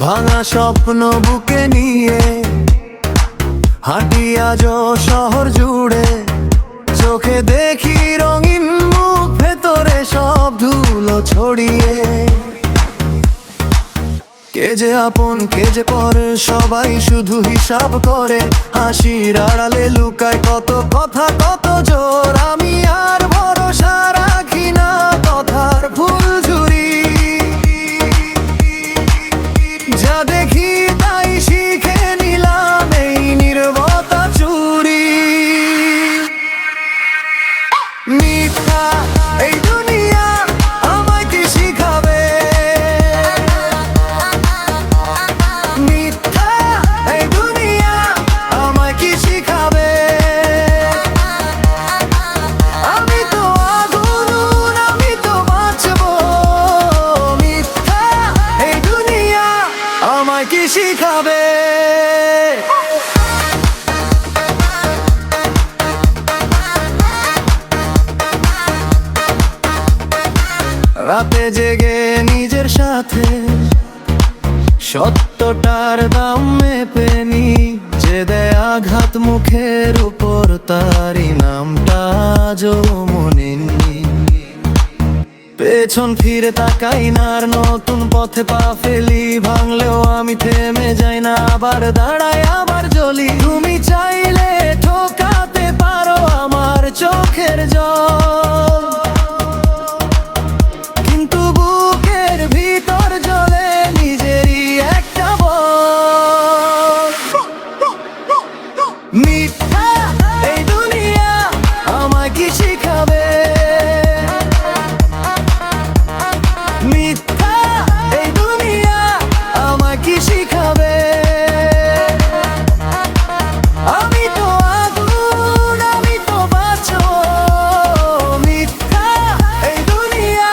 ভাঙা স্বপ্ন বুকে নিয়ে হাঁটি আজ শহর জুড়ে। চোখে দেখি রঙিন মুখ, ভেতরে সব ধুলো ছড়িয়ে। কে যে আপন কে যে পর, সবাই শুধু হিসাব করে। হাসির আড়ালে লুকায় কত কথা, কত জোর। আমি আর ভরসা রাখি না কথার ফুলঝুরি। যা দেখি তাই শিখে নিলাম এই নীরবতা চুরি। মিথ্যা এই দুনিয়া আমায় কি শিখাবে? মিথ্যা এই দুনিয়া আমায় কি শিখাবে? আমি তো আগুন, আমি তো বাঁচবো। মিথ্যা এই দুনিয়া আমায় কি শিখাবে? রাতে জেগে নিজের সাথে সত্যটার দাম মেপে নি। যে দেয় আঘাত মুখের উপর, তারই নামটা আজও মনে নেই। পেছন ফিরে তাকাই না আর, নতুন পথে পা ফেলি। ভাঙলেও আমি থেমে যাই না, আবার দাঁড়াই আবার জ্বলি। তুমি চাইলে ঠকাতে পারো আমার চোখের জল, কিন্তু বুকের ভিতর জ্বলে নিজেরই একটা বল। মিথ্যা এই দুনিয়া আমায় কি শিখাবে? মিথ্যা এই দুনিয়া আমায় কি শিখাবে? আমি তো আগুন, আমি তো বাঁচবো। মিথ্যা এই দুনিয়া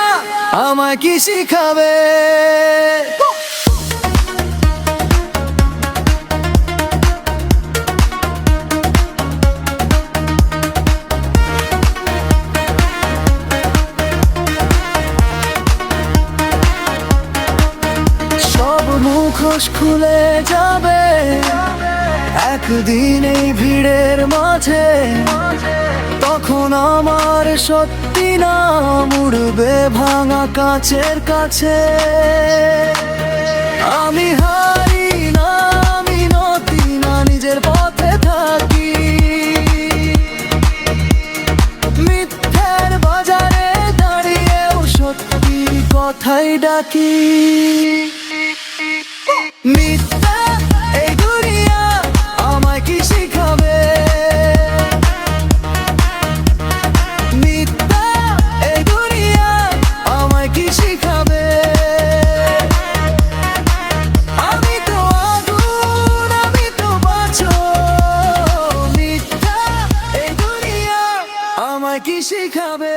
আমায় কি শিখাবে? সব মুখোশ খুলে যাবে একদিন এই ভিড়ের মাঝে। তখন আমার সত্যি নাম উড়বে ভাঙা কাচের কাছে। আমি হারি না, আমি নতি না, নিজের পথে থাকি। মিথ্যের বাজারে দাঁড়িয়েও সত্যি কথাই ডাকি। মিথ্যা এই দুনিয়া আমায় কি শিখাবে? মিথ্যা এই দুনিয়া আমায় কি শিখাবে? আমি তো আগুন, আমি তো বাঁচবো। মিথ্যা এই দুনিয়া আমায় কি শিখাবে?